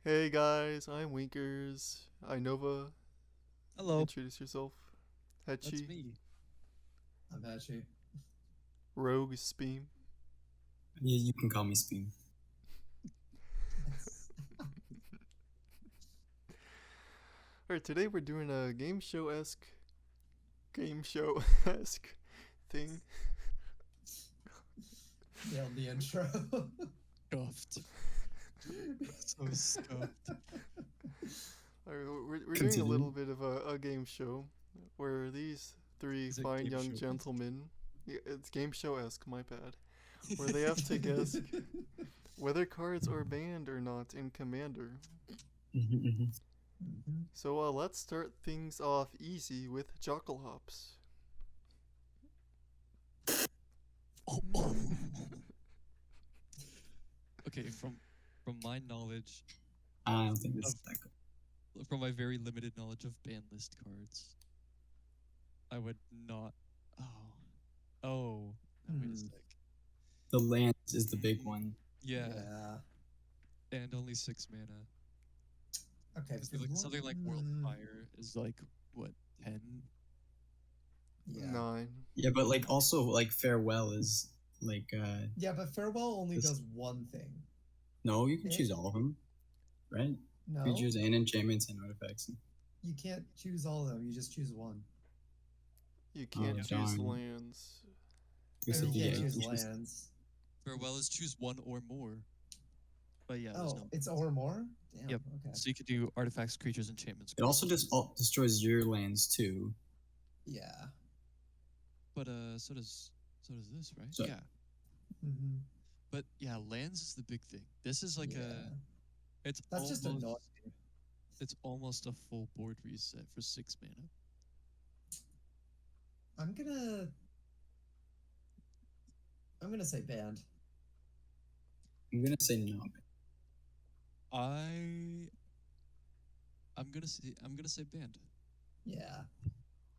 Hey guys, I'm Winkers. Nova. Hello, Introduce yourself. that's Hetchy. me. I'm Hatchy. Rogue Speam. Yeah, you can call me Spoon. Yes. Alright, today we're doing a game show esque thing. Nailed the intro. Stuffed. So stuffed. Alright, we're doing a Continue. little bit of a game show where these three Is it fine game young show-esque? gentlemen. Yeah, it's game show esque, my bad. Where they have to guess whether cards are banned or not in Commander. Mhm. So let's start things off easy with Jockle Hops. Okay, from my knowledge, I don't think this is that good. from my very limited knowledge of Banlist cards, I would not. Oh. Now wait a sec. The Lance is the big one. Yeah, Yeah. and only 6 mana. Okay. Something like Worldfire is like what 10? Yeah. 9. Yeah, but like also like Farewell is like Yeah, but Farewell only This- does one thing. no, you can choose all of them, right? No, Creatures and enchantments and artifacts. you can't choose all of them. You just choose one. You can't Oh, choose darn. lands. Except You yeah, can't you choose can choose- lands. Farewell is choose one or more. But yeah, there's Oh, no. it's or more? Damn, Yep. okay. So you could do artifacts, creatures, enchantments. It also just destroys your lands too. Yeah. But so does this, right? So- Yeah. Mm-hmm. But yeah, lands is the big thing. This is like it's That's almost, just annoying. It's almost a full board reset for 6 mana. I'm gonna say banned. I'm gonna say no. I'm gonna say banned. Yeah.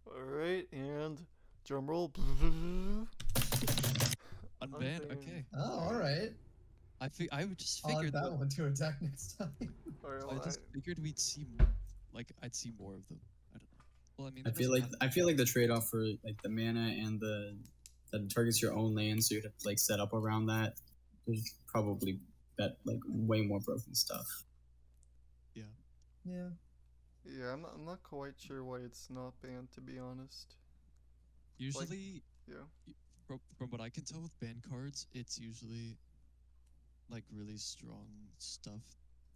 Alright, and drumroll. Unbanned. Unbanned. Okay. Oh, all right. I would just I'll add figured that one to attack next time. Alright, I just figured we'd see like I'd see more of them. I don't know. Well, I mean, I that feel doesn't like happen. the trade off for like the mana and that targets your own land, so you'd have to like set up around that. There's probably that like way more broken stuff. Yeah. yeah, I'm not quite sure why it's not banned, to be honest. Usually, Yeah. from what I can tell with ban cards, it's usually like really strong stuff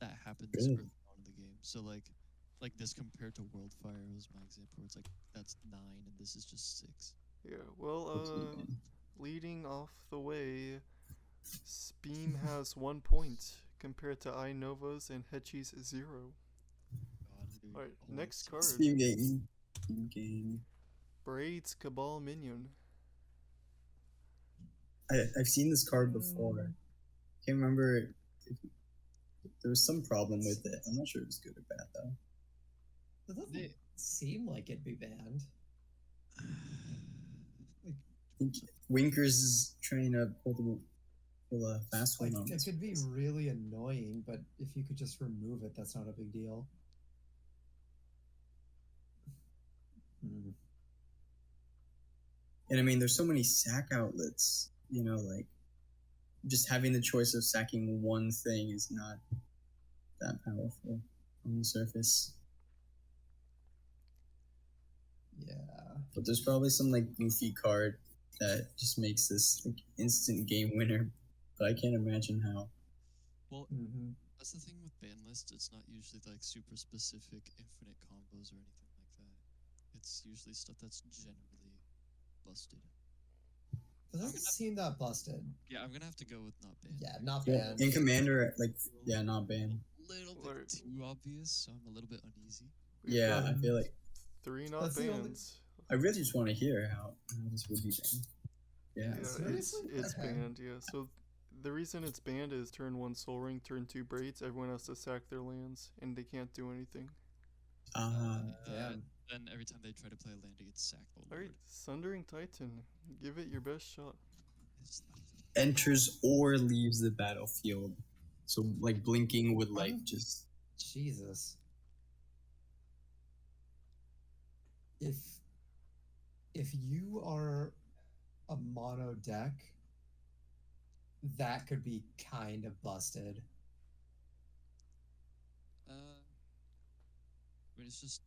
that happens Really? early on in the game. So like this compared to Worldfire was my example. Where it's like that's 9 and this is just 6. Yeah, well, leading off the way, Speam has 1 point compared to Nova's and Hetchy's 0. God, dude. Alright, Oh, next it's- card. Steam game. Steam game. Braid's Cabal Minion. I've seen this card before. Can't remember if there was some problem with it. I'm not sure it was good or bad though. It doesn't They- seem like it'd be banned. I think Winkers is trying to pull a fast Like, one on it this. could be really annoying, but if you could just remove it, that's not a big deal. And I mean, there's so many sack outlets. You know, like just having the choice of sacking one thing is not that powerful on the surface. Yeah. But there's probably some like goofy card that just makes this like instant game winner. But I can't imagine how. Well, Mm-hmm. that's the thing with ban lists. It's not usually like super specific infinite combos or anything like that. It's usually stuff that's generally busted. It doesn't seem that busted. Yeah, I'm gonna have to go with not banned. Yeah, not Yeah, banned. in Commander, like yeah, not banned. A little bit Alright. too obvious, so I'm a little bit uneasy. We've Yeah, got I feel like 3 not That's the only- bans. I really just want to hear how this would be banned. Yeah. Yeah, Seriously? it's Okay. banned, yeah. So the reason it's banned is turn 1 Soul Ring, turn 2 Braids, everyone has to sack their lands, and they can't do anything. Damn. Then every time they try to play a land, it gets sacked. Oh, Alright, Lord. Sundering Titan. Give it your best shot. It's- Enters or leaves the battlefield. So like blinking would like just Jesus. If you are a mono deck, that could be kind of busted. I mean, it's just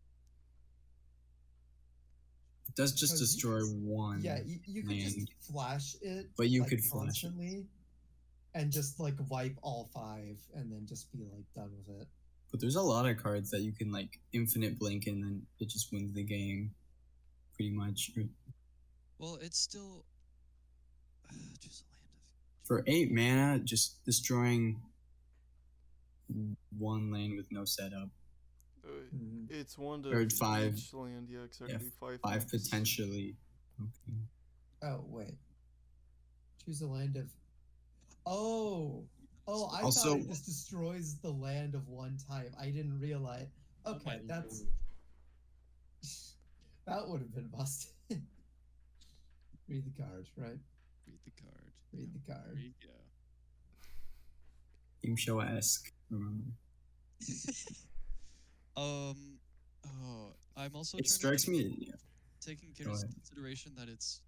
It does just 'Cause you- destroy one. Yeah, you could just land. flash it, But you like, could flash it. constantly, and just like wipe all 5, and then just be like done with it. But there's a lot of cards that you can like infinite blink and then it just wins the game, pretty much. well, it's still choose a land of. For 8 mana, just destroying one lane with no setup. Mhm. It's 1 to Or 5. each land. Yeah, exactly. 5 5 max. potentially. Okay. Oh wait. Choose a land of. Oh, I Also- thought it just destroys the land of one type. I didn't realize. Oh Okay, my that's lord. that would have been busted. Read the card, right? Read the card. Read the There card. you go. Gameshow-esque, remember. Oh, I'm also It trying strikes to me. Yeah. taking Go ahead. consideration that it's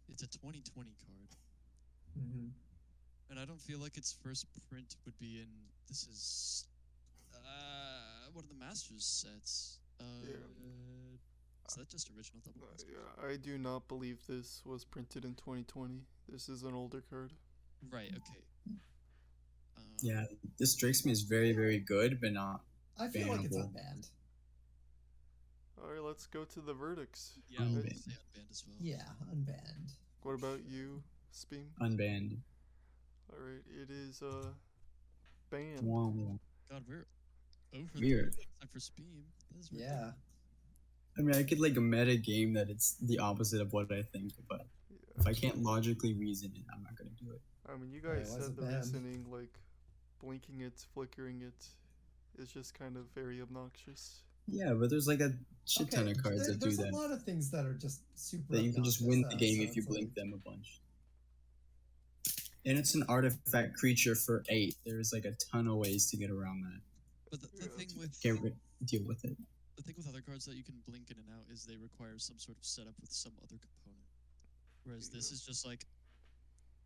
a 2020 card, Mm-hmm. and I don't feel like its first print would be in. This is one of the Masters sets. Is that just original double Masters? Yeah, I do not believe this was printed in 2020. This is an older card. Right. Okay. Yeah, this strikes me as very, very good, but not. I feel like it's Bannable. unbanned. Alright, let's go to the verdicts. Yeah, I'll Unbanned. say unbanned as well. Yeah, unbanned. What about you, Speam? Unbanned. Alright, it is banned. Wah, wah. God, we're over Weird. the except for Speam. That is ridiculous. Yeah. I mean, I could like meta game that it's the opposite of what I think, but Yeah. if I can't logically reason it, I'm not gonna do it. I mean, you Wait, guys why is said it the banned? reasoning, like blinking it, flickering it, is just kind of very obnoxious. Yeah, but there's like a shit ton of cards that do there's that. a lot of things that are just super. That you can just obnoxious, win the though, game so if you it's blink like- them a bunch. And it's an artifact creature for 8. There's like a ton of ways to get around that. But the Yeah. thing with Deal with it. the thing with other cards that you can blink in and out is they require some sort of setup with some other component. Whereas this is just like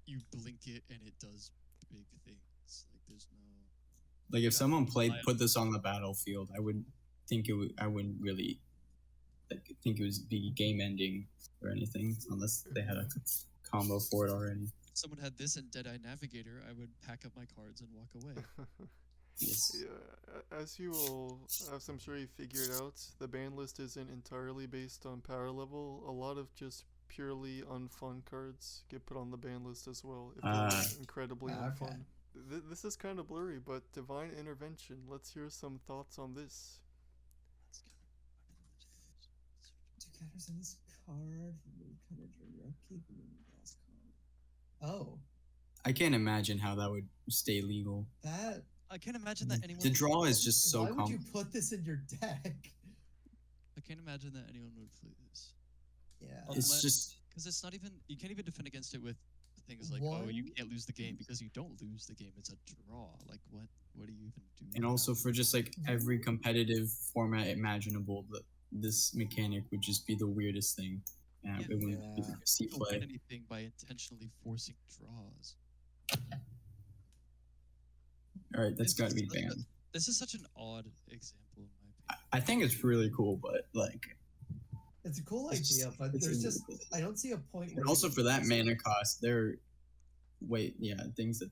you blink it and it does big things. Like there's no. Like if someone put this on the battlefield, I wouldn't think it would. I wouldn't really like think it was be game ending or anything unless they had a combo for it already. If someone had this in Deadeye Navigator, I would pack up my cards and walk away. Yes. Yeah, as you will, as I'm sure you figured out, the ban list isn't entirely based on power level. A lot of just purely unfun cards get put on the ban list as well, if they're incredibly okay. unfun. This is kind of blurry, but Divine Intervention, let's hear some thoughts on this. Two counters in this card. Remove counter during your upkeep. Remove the last card. Oh, I can't imagine how that would stay legal. that. I can't imagine that anyone. The draw is just so Why would you complex. put this in your deck? I can't imagine that anyone would play this Yeah. It's just because it's not even. You can't even defend against it with things like, oh, you One- can't lose the game because you don't lose the game. It's a draw. Like what? What do you even do? and also for just like every competitive format imaginable, that this mechanic would just be the weirdest thing. And Yeah. it wouldn't Yeah. be see you don't win play. anything by intentionally forcing draws. All right, that's It's got to be such a- banned. This is such an odd example in my opinion. I think it's really cool, but like, It's a cool it's idea, just- but it's there's really just cool. I don't see a point. And where also you for that use mana it, cost, things that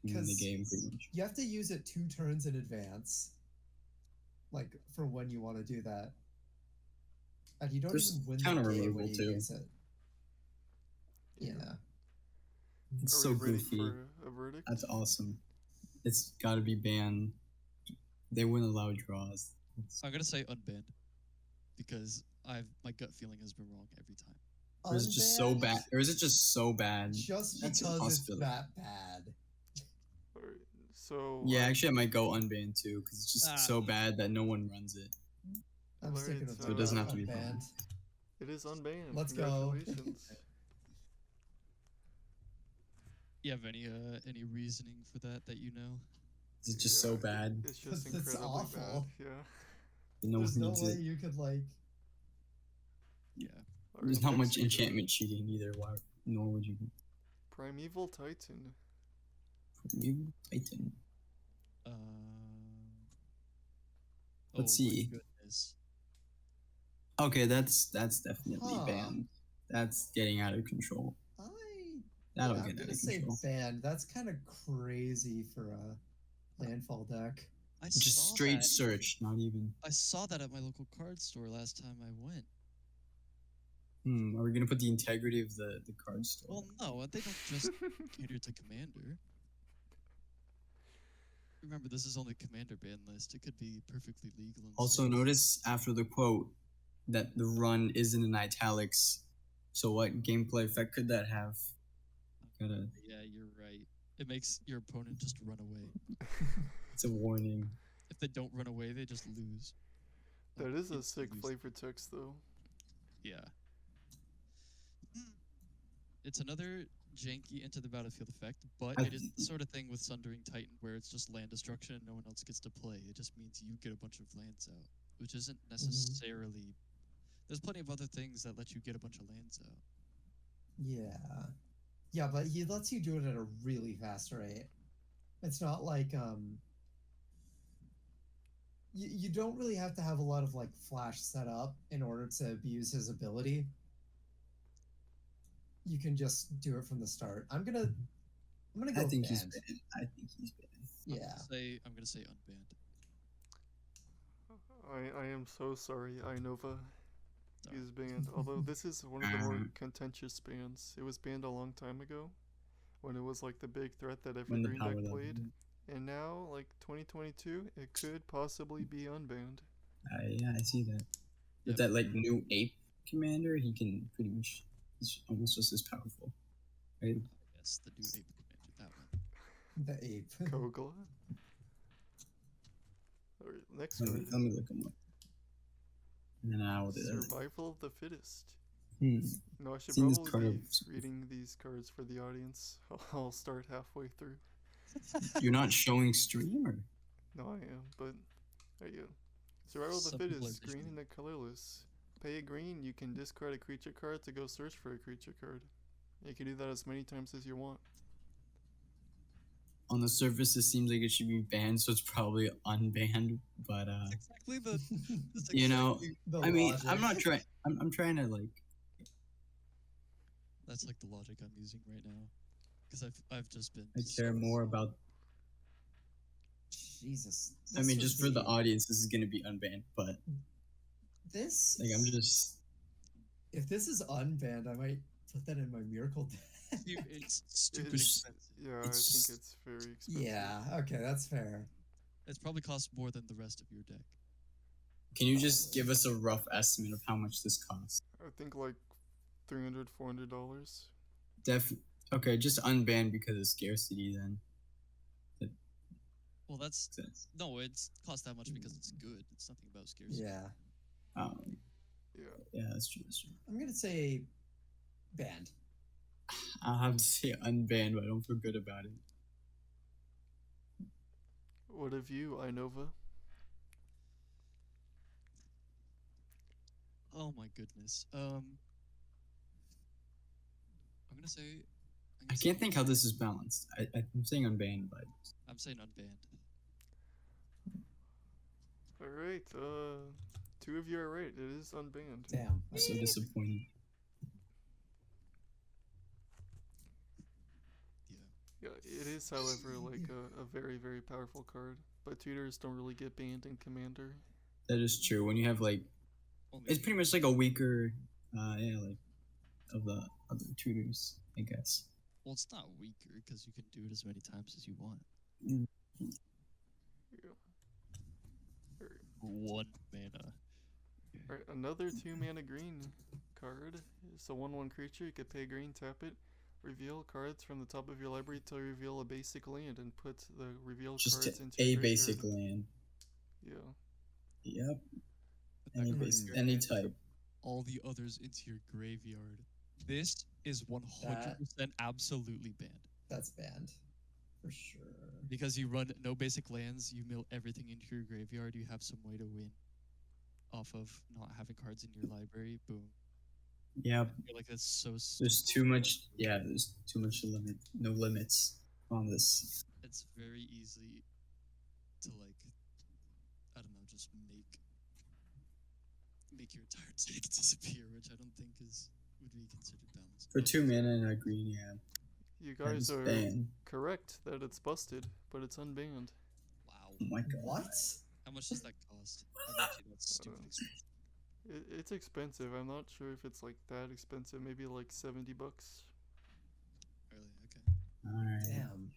win the 'Cause game pretty much. you have to use it 2 turns in advance, like for when you want to do that, and you don't There's even win counter the game removal, when you too. use it. Yeah. It's Are so we ready goofy. for a verdict? That's awesome. It's got to be banned. They wouldn't allow draws. I'm gonna say unbanned because my gut feeling has been wrong every time. Or is it just so Unbanned, bad? Or is it just so bad? Just That's a because it's possibility. that bad. Alright, so Yeah, actually, I might go unbanned too, because it's just Ah. so bad that no one runs it. I'm Alright, sticking with so it doesn't have to be unbanned. it is unbanned. Let's go. Congratulations. You have any reasoning for that you know? Is it just so bad? It's just It's incredibly awful. bad. Yeah. No one There's no needs way it. you could like. Yeah. There's Alright, not next much we got enchantment cheating either. Why? Nor would you. Primeval Titan. You Titan. Let's Oh my see. goodness. Okay, that's definitely Huh. banned. That's getting out of control. That'll I'm get out gonna of say control. banned. That's kind of crazy for a landfall deck. I Just saw straight that. search, not even. I saw that at my local card store last time I went. Are we gonna put the integrity of the card store? Well, no, they don't just cater to Commander. Remember, this is only Commander ban list. It could be perfectly legal. And Also, safe. notice after the quote that the run isn't in italics. So what gameplay effect could that have? Gotta. Yeah, you're right. It makes your opponent just run away. It's a warning. If they don't run away, they just lose. That is a Instant sick lose. flavor text, though. Yeah. It's another janky Enter the Battlefield effect, but it is the sort of thing with Sundering Titan where it's just land destruction and no one else gets to play. It just means you get a bunch of lands out, which isn't necessarily. There's plenty of other things that let you get a bunch of lands out. Yeah. Yeah, but he lets you do it at a really fast rate. It's not like you don't really have to have a lot of like flash set up in order to abuse his ability. You can just do it from the start. I'm gonna go I think banned. he's banned. I think he's banned. Yeah. I'm gonna say unbanned. I am so sorry, Inova. He's banned. Although this is one of the more contentious bans. It was banned a long time ago, when it was like the big threat that every When the green power deck level. played. And now, like 2022, it could possibly be unbanned. Yeah, I see that. With Yep. that like new ape commander, he can pretty much. He's almost just as powerful. Right? Yes, the new ape commander, that one. The ape. Kogla. Alright, next Let card. me look him up. And then I'll do that. Survival of the Fittest. Hmm. No, I should Seen this probably card be reading these cards for the audience. I'll start halfway through. You're not showing stream, or No, I am, but there you go. Survival of the Some people are Fittest, green visual. and colorless. Pay a green, you can discard a creature card to go search for a creature card. You can do that as many times as you want. on the surface it seems like it should be banned, so it's probably unbanned. But Exactly the. that's you know, exactly- The I mean, logic. I'm not trying. I'm trying to like. That's like the logic I'm using right now, because I've just been. I care more about. Jesus. I mean, This just would for the be- audience, this is gonna be unbanned. But This. like, I'm just. If this is unbanned, I might put that in my miracle deck. It's stupid It's- expensive. Yeah, I It's- think it's very expensive. Yeah. Okay, that's fair. It's probably costs more than the rest of your deck. Can you just give us a rough estimate of how much this costs? I think like $300, $400. Okay, just unbanned because of scarcity. Then. Well, that's no. It's cost that much because it's good. It's nothing about scarcity. Yeah. Um, Yeah. yeah, that's true. That's true. I'm gonna say banned. I'll have to say unbanned, but I don't feel good about it. What of you, Inova? Oh my goodness. I'm gonna say. I can't think how this is balanced. I'm saying unbanned, but I'm saying unbanned. Alright, two of you are right. It is unbanned. Damn. I'm so disappointed. Yeah. Yeah, it is, however, like a very, very powerful card. But tutors don't really get banned in Commander. That is true. When you have like, Only it's pretty much like a weaker, like, of the other tutors, I guess. Well, it's not weaker because you can do it as many times as you want. Yeah. One mana. Alright, another 2-mana green card. It's a 1/1 creature. You could pay green, tap it, reveal cards from the top of your library till you reveal a basic land, and put the revealed Just cards into a your basic graveyard. land. Yeah. Yep. Put that Any card in basic, your any hand, type. put all the others into your graveyard. This is 100% absolutely banned. That's banned. For sure. Because you run no basic lands, you mill everything into your graveyard. You have some way to win off of not having cards in your library. Boom. Yeah, I feel like that's so. there's too much. Yeah, there's too much limit. No limits on this. It's very easy to like, I don't know, just make your entire deck disappear, which I don't think would be considered balanced. For 2 mana and a green, yeah. You That guys is are banned. correct that it's busted, but it's unbanned. Wow. Oh my god. What? How much does that cost? I bet you that's stupid Uh, expensive. It's expensive. I'm not sure if it's like that expensive. Maybe like $70. Really? Okay. Alright. Damn.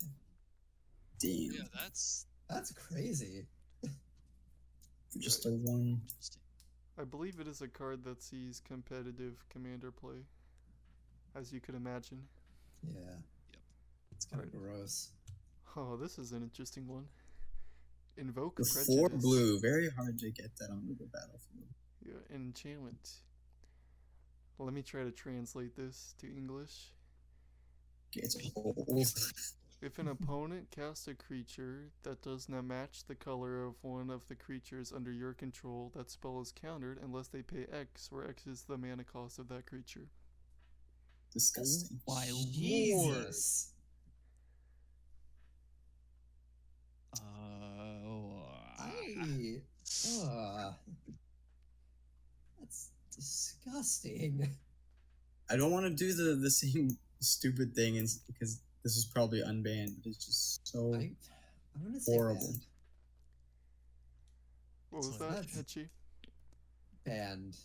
Damn. Yeah, that's That's crazy. For just a one. interesting. I believe it is a card that sees competitive commander play, as you could imagine. Yeah. Yep. It's kind of Right. gross. Oh, this is an interesting one. Invoke For Prejudice. 4 blue, very hard to get that onto the battlefield. Yeah, enchantment. Let me try to translate this to English. It's old. If an opponent casts a creature that does not match the color of one of the creatures under your control, that spell is countered unless they pay X, where X is the mana cost of that creature. Disgusting. My lord. Jesus. That's disgusting. I don't want to do the same stupid thing because this is probably unbanned, but it's just so I'm gonna say horrible. What was So that, that's- Hetchy? Banned.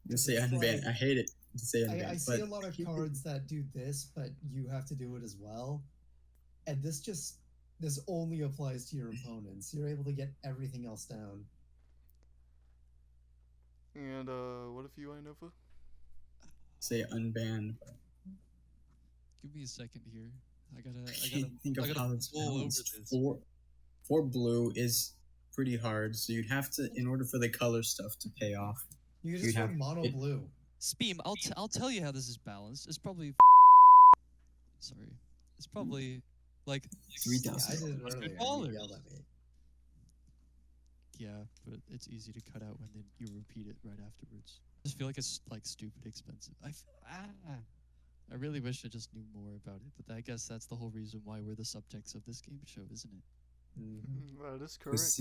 I'm gonna say It's unbanned. like- I hate it to say unbanned. I see but a lot of keep it- cards that do this, but you have to do it as well. And this only applies to your opponents. You're able to get everything else down. And what if you, Inova? say unbanned. But Give me a second here. I gotta think of I gotta how it's pull over balanced. this. Four blue is pretty hard, so you'd have to, in order for the color stuff to pay off. You can You'd just have- run mono it- blue. Speam, I'll tell you how this is balanced. It's probably sorry. It's probably like 3,000. Yeah, I did it What's earlier. $2? You yelled at me. yeah, but it's easy to cut out when then you repeat it right afterwards. I just feel like it's like stupid expensive. I really wish I just knew more about it, but I guess that's the whole reason why we're the subjects of this game show, isn't it? Mhm. That is I'm correct.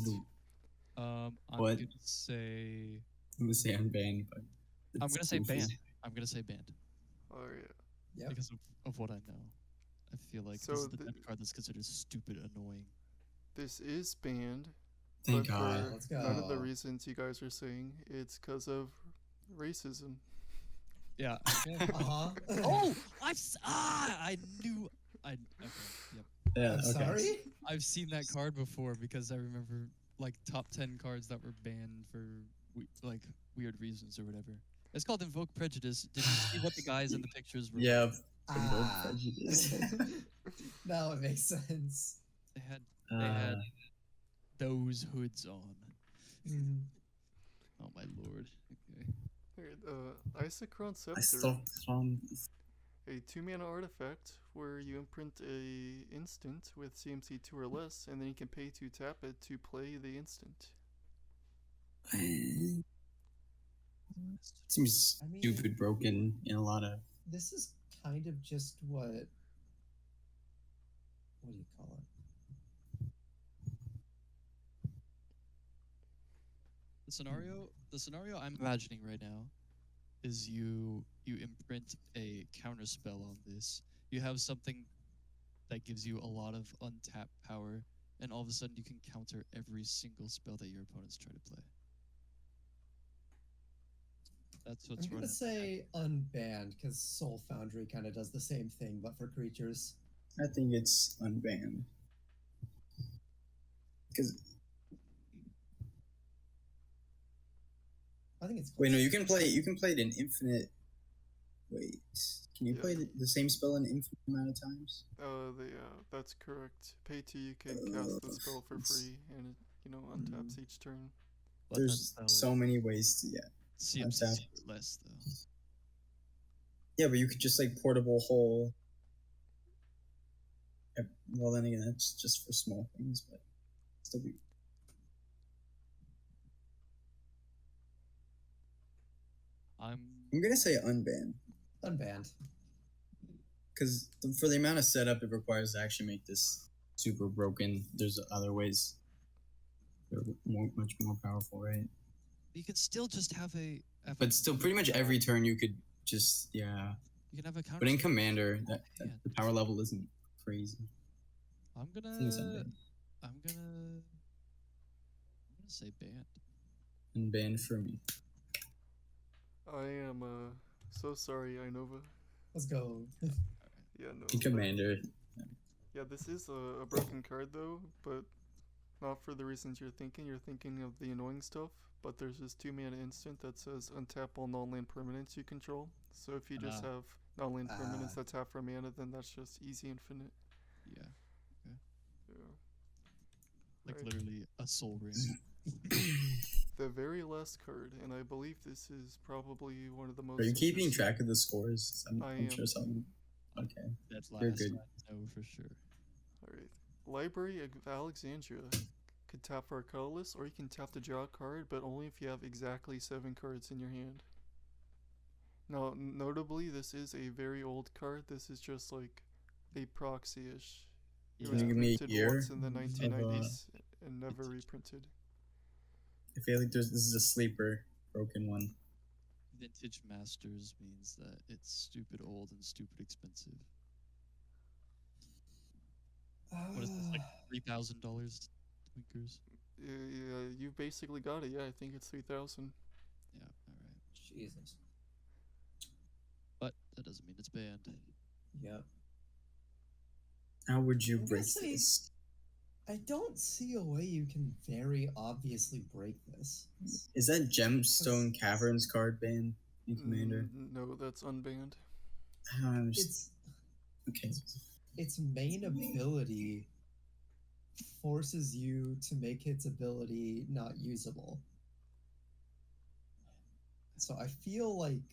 I'm What? gonna say gonna say unbanned, but I'm it's gonna say goofy. banned. I'm gonna say banned Oh yeah. Yep. because of what I know. I feel like So this is the the- type of card that's considered stupid annoying. This is banned. Thank but God. for Let's none of the go. reasons you guys are saying. It's because of racism. Yeah. Uh-huh. Oh, I knew. Okay. Yep. Yeah, I'm okay. sorry? I've seen that card before because I remember like top 10 cards that were banned for like weird reasons or whatever. It's called Invoke Prejudice. Did you see what the guys in the pictures were? Yeah, wearing? Invoke Ah. Prejudice. Now it makes sense. They had Uh, those hoods on. Mhm. Oh my lord. Okay. Alright, Isochron I Scepter. stopped from. A 2-mana artifact where you imprint a instant with CMC 2 or less, and then you can pay to tap it to play the instant. Seems I mean- stupid broken in a lot of. This is kind of just what do you call it? The scenario I'm imagining right now is you imprint a counter spell on this. You have something that gives you a lot of untapped power, and all of a sudden you can counter every single spell that your opponents try to play. That's what's I'm gonna running. say unbanned because Soul Foundry kind of does the same thing, but for creatures. I think it's unbanned. Because I think it's wait, no, close. you can play it in infinite. Wait, can you Yeah. play the same spell an infinite amount of times? That's correct. Pay to you can cast the spell for free, and it, untaps each turn. But that There's spell so is many ways to CMC untap. less though. Yeah, but you could just like portable hole Well, then again, that's just for small things, but still be. I'm gonna say unban Unbanned. because for the amount of setup it requires to actually make this super broken, there's other ways. They're much more powerful, right? You can still just have a. But still, pretty much every turn you could just You can have a counter. But in Commander, that the power level isn't crazy. I'm I think it's gonna. unbanned. I'm gonna say banned. Unbanned for me. I am so sorry, Inova. Let's go. Yeah, no. In Commander. Yeah, this is a broken card though, but not for the reasons you're thinking. You're thinking of the annoying stuff, but there's this 2-mana instant that says untap all non-land permanents you control. So if you just have non-land permanents that tap for mana, then that's just easy infinite. Yeah. Okay. Yeah. Like Right. literally a soul ring. The very last card, and I believe this is probably one of the most. Are you keeping track of the scores? I I'm am. sure something. Okay. That's You're last. good. I know for sure. Alright. Library of Alexandria could tap for a colorless, or you can tap to draw a card, but only if you have exactly 7 cards in your hand. Now, notably, this is a very old card. This is just like a proxy-ish. It Yeah. was Can you give me a printed year once in the of, 1990s and never reprinted. I feel like this is a sleeper broken one. Vintage Masters means that it's stupid old and stupid expensive. What is this, like $3,000 twinkers? Yeah, you basically got it. Yeah, I think it's 3,000. Yeah, alright. Jesus. But that doesn't mean it's banned. Yep. How would you I'm break gonna say- this? I don't see a way you can very obviously break this. Is that Gemstone Caverns card banned in Commander? No, that's unbanned. I don't understand. It's Okay. its main ability forces you to make its ability not usable. So I feel like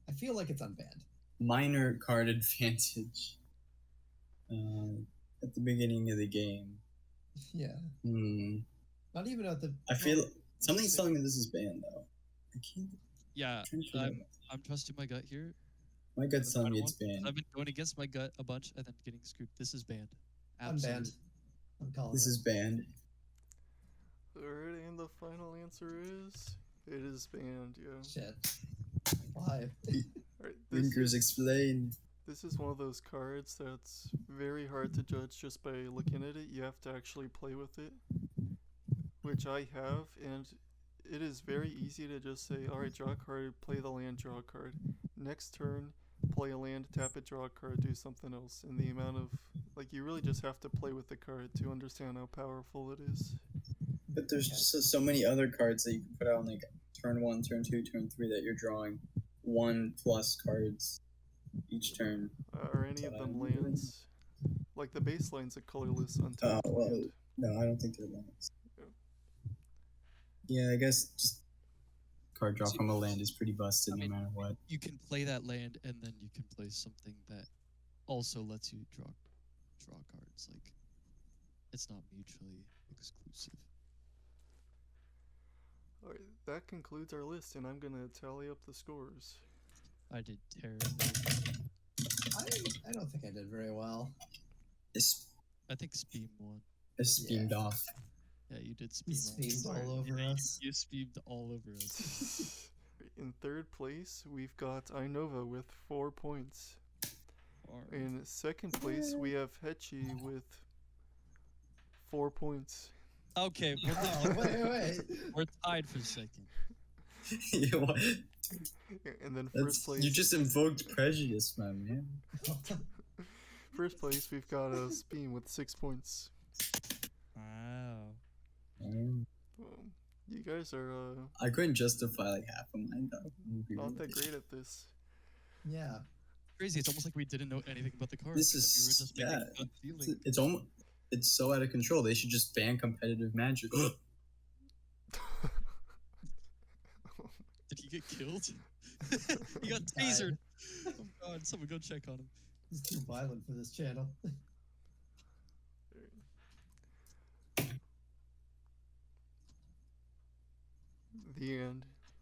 it's unbanned. Minor card advantage. At the beginning of the game. Yeah. Not even at the. I feel something's telling me this is banned though. I can't. Yeah, I'm trying to figure out. I'm trusting my gut here. My gut's telling me it's I've banned. been going against my gut a bunch and then getting screwed. This is banned. Unbanned. Absolutely. I'm calling This it. is banned. Alright, and the final answer is it is banned. Yeah. Shit. Why? Alright, Linkers explain. This is one of those cards that's very hard to judge just by looking at it. You have to actually play with it, which I have, and it is very easy to just say, alright, draw a card, play the land, draw a card. Next turn, play a land, tap it, draw a card, do something else. And the amount of, like, you really just have to play with the card to understand how powerful it is. But there's just so many other cards that you can put out on like turn 1, turn 2, turn 3 that you're drawing 1+ cards each turn. Are any of them lands? Like the baseline's a colorless untapped land. No, I don't think they're lands. Yeah. Yeah, I guess just card draw from a land is pretty busted no matter what. You can play that land and then you can play something that also lets you draw cards. Like, it's not mutually exclusive. Alright, that concludes our list, and I'm gonna tally up the scores. I did terribly. I don't think I did very well. It's I think Speem won. beamed off. Yeah, you did He Speem. speamed all over us. You Speemed all over us. In third place, we've got Inova with 4 points. In second place, we have Hechi with 4 points. Okay, Oh, wait. we're tied for second. You know what? And then first place. You just invoked prejudice, my man. First place, we've got Speem with 6 points. Wow. You guys are I couldn't justify like half of mine though. not that great at this. Yeah. Crazy. It's almost like we didn't know anything about the card. This We were is just making a gut feeling. It's almost. It's so out of control. They should just ban competitive Magic. Did he get killed? He got tasered. Oh god, someone go check on him. He's too violent for this channel. The end.